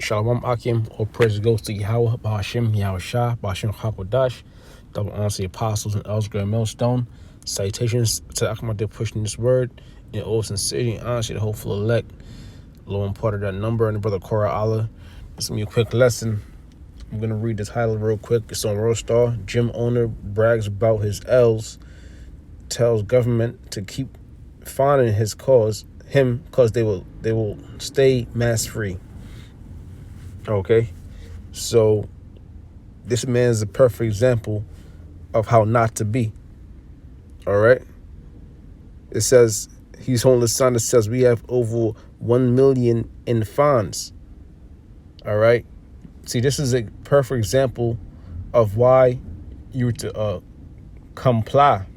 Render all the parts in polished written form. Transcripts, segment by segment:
Shalom Akim, all praise goes to Yahweh, Bahashim, Yahushua, Bahashim Hakodash, double honor to the apostles and elders, Grand Millstone. Salutations to Akim they're pushing this word in all sincerity and honesty, the hopeful elect. Low and part of that number, and the brother Korah Allah. This is going to be a quick lesson. I'm going to read the title real quick. It's on World Star. Gym owner brags about his L's, tells government to keep finding him because they will stay mask free. Okay, so this man is a perfect example of how not to be. All right, it says he's holding a sign that says we have over 1 million in fines. All right, see, this is a perfect example of why you were to comply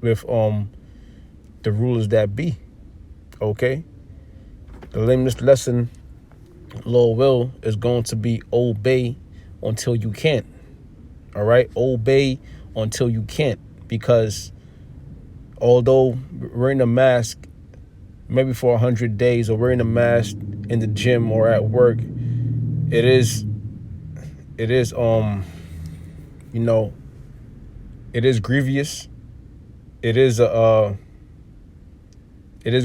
with the rulers that be. Okay, the name of this lesson, Lord will, is going to be obey until you can't. All right, obey until you can't, because although wearing a mask maybe for 100 days, or wearing a mask in the gym or at work, it is it is grievous. It is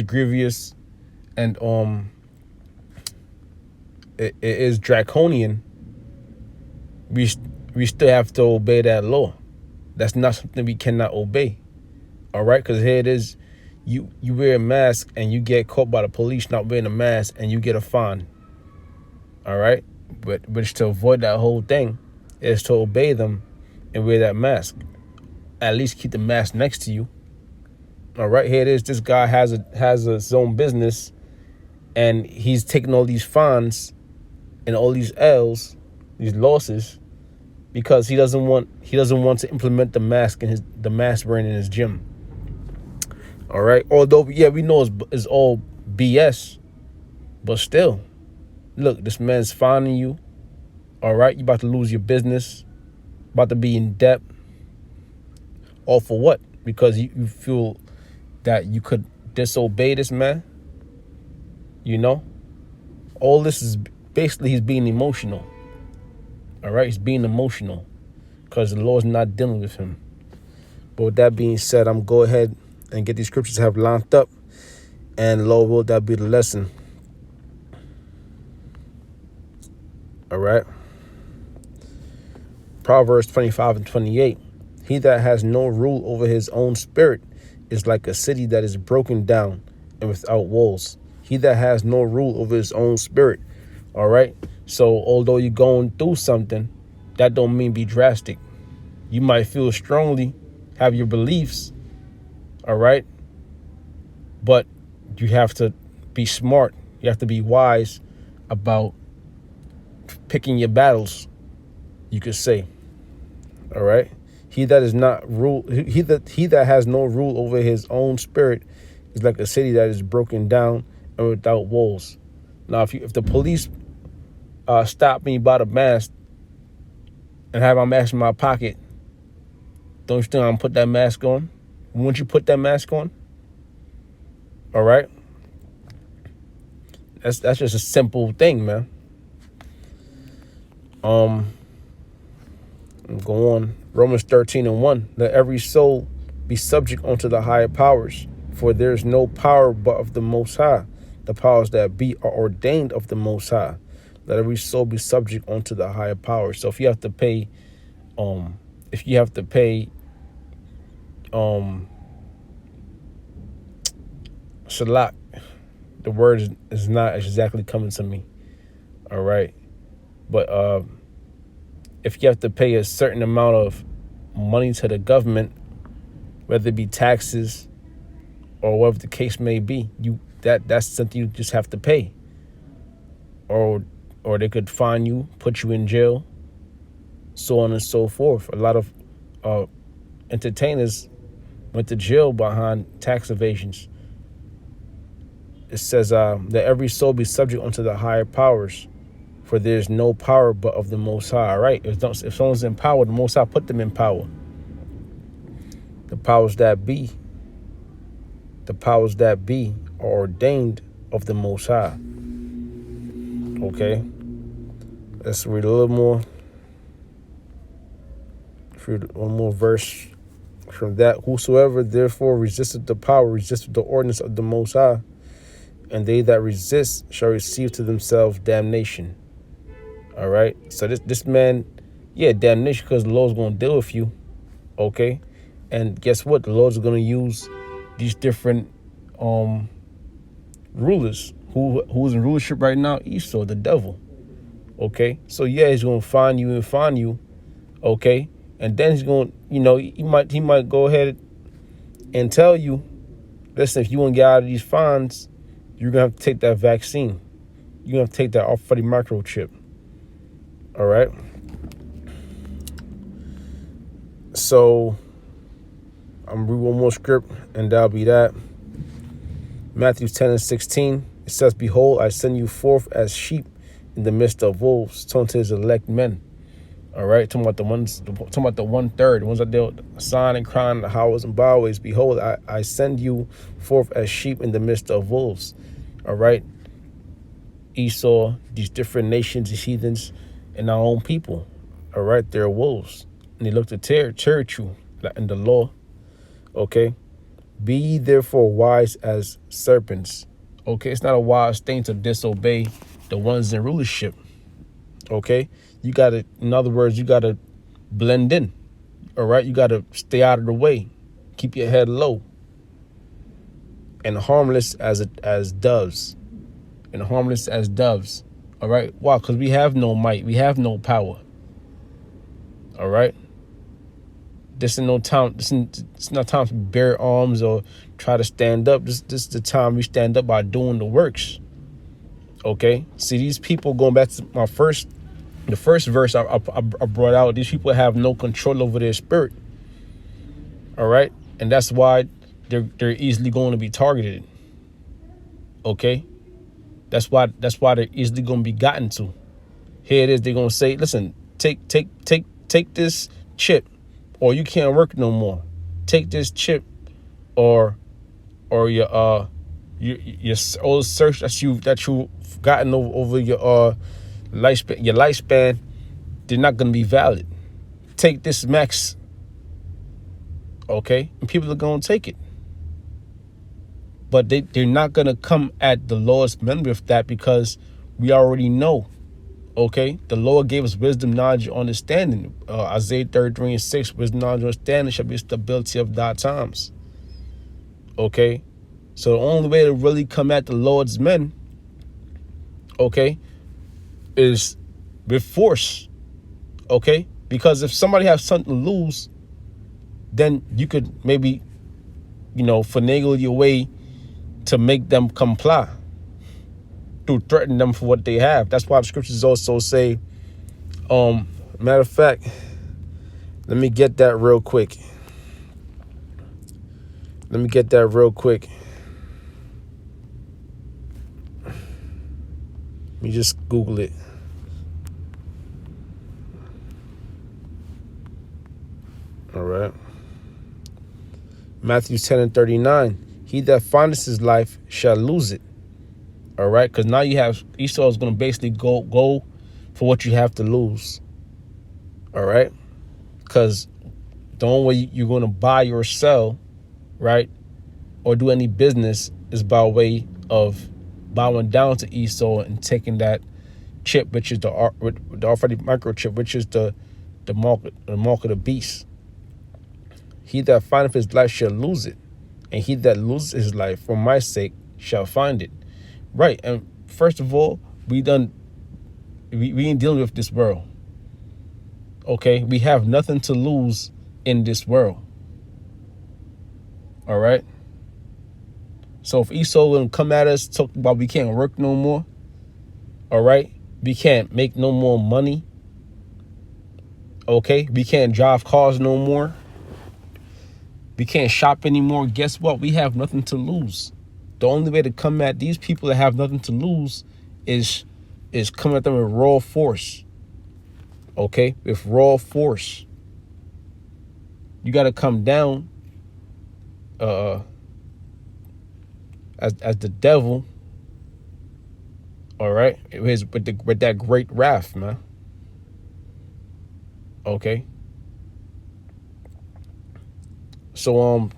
grievous, and it is draconian. We still have to obey that law. That's not something we cannot obey. All right, because here it is, you wear a mask and you get caught by the police not wearing a mask and you get a fine. All right, but it's to avoid that whole thing, is to obey them and wear that mask. At least keep the mask next to you. All right, here it is. This guy has his own business, and he's taking all these fines and all these L's, these losses, because he doesn't want to implement the mask wearing in his gym. All right, although we know it's all BS, but still, look, this man's fining you. All right, you about to lose your business, about to be in debt. All for what? Because you feel that you could disobey this man. All this is basically he's being emotional. All right, he's being emotional because the Lord's not dealing with him. But with that being said, I'm going to go ahead and get these scriptures have lined up, and Lord will that be the lesson. All right. Proverbs 25 and 28. He that has no rule over his own spirit is like a city that is broken down and without walls. He that has no rule over his own spirit. All right. So although you're going through something, that don't mean be drastic. You might feel strongly, have your beliefs. All right. But you have to be smart. You have to be wise about picking your battles, you could say. All right. He that is not rule, he that has no rule over his own spirit is like a city that is broken down and without walls. Now, if the police stop me by the mask and have my mask in my pocket, don't you think I'm gonna put that mask on? Wouldn't you put that mask on? All right. That's just a simple thing, man. Go on. Romans 13 and 1. Let every soul be subject unto the higher powers, for there is no power but of the Most High. The powers that be are ordained of the Most High. Let every soul be subject unto the higher powers. So if you have to pay, shalak, the word is not exactly coming to me. All right, but if you have to pay a certain amount of money to the government, whether it be taxes or whatever the case may be, that's something you just have to pay. Or they could fine you, put you in jail, so on and so forth. A lot of entertainers went to jail behind tax evasions. It says that every soul be subject unto the higher powers, for there is no power but of the Most High. All right, if someone's in power, the Most High put them in power. The powers that be are ordained of the Most High. Okay. Let's read a little more. Read one more verse from that. Whosoever therefore resisteth the power, resisteth the ordinance of the Most High, and they that resist shall receive to themselves damnation. All right. So this man, yeah, damnation, because the Lord's going to deal with you. Okay. And guess what? The Lord's going to use these different rulers. Who's in rulership right now? Esau, the devil. Okay. So yeah, he's going to find you and find you. Okay. And then he's going, he might go ahead and tell you, listen, if you want to get out of these fines, you're going to have to take that vaccine. You're going to have to take that off for the microchip. All right. So I'm going to read one more script, and that'll be that. Matthew 10:16. It says, behold, I send you forth as sheep in the midst of wolves, talking to his elect men. All right. Talking about the 1/3, the ones that they'll sign and crying the highways and byways. Behold, I send you forth as sheep in the midst of wolves. All right. Esau, these different nations, these heathens, and our own people. All right. They're wolves. And they look to tear you in the law. Okay. Be ye therefore wise as serpents. Okay. It's not a wise thing to disobey the ones in rulership. Okay. You got to, in other words, you got to blend in. All right. You got to stay out of the way. Keep your head low. And harmless as doves. And harmless as doves. All right. Why? Because we have no might. We have no power. All right. This is no time. It's not time to bear arms or try to stand up. This is the time we stand up by doing the works. Okay. See, these people, going back to the first verse I brought out, these people have no control over their spirit. All right. And that's why they're easily going to be targeted. Okay. That's why they're easily going to be gotten to. Here it is. They're going to say, listen, take this chip, or you can't work no more. Take this chip, or your old search that you've gotten over your lifespan, they're not going to be valid. Take this max. Okay, and people are going to take it, but they're not going to come at the Lord's men with that, because we already know. Okay, the Lord gave us wisdom, knowledge, understanding. Isaiah 33:6, wisdom, knowledge, understanding shall be stability of thy times. Okay, so the only way to really come at the Lord's men, okay, is with force. Okay, because if somebody has something to lose, then you could maybe, finagle your way to make them comply. To threaten them for what they have. That's why the scriptures also say, matter of fact, let me get that real quick. Let me just Google it. All right. Matthew 10:39. He that findeth his life shall lose it. All right, because now you have Esau is going to basically go for what you have to lose. All right, because the only way you're going to buy or sell, right, or do any business is by way of bowing down to Esau and taking that chip, which is the already microchip, which is the mark of the beast. He that findeth his life shall lose it, and he that loses his life for my sake shall find it. Right, and first of all, we ain't dealing with this world. Okay, we have nothing to lose in this world. All right. So if Esau will come at us, talk about we can't work no more. All right, we can't make no more money. Okay, we can't drive cars no more. We can't shop anymore. Guess what? We have nothing to lose. The only way to come at these people that have nothing to lose is come at them with raw force. Okay? With raw force. You got to come down as the devil. All right? With that great wrath, man. Okay. So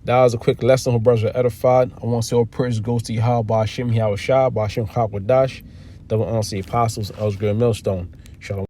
that was a quick lesson. Hope brothers are edified. I want to say all praise goes to Yahweh Ba'Shem Yahweh Shah Ba'Shem Hakwadash, double honor to the apostles, Elsgray Millstone. Shalom.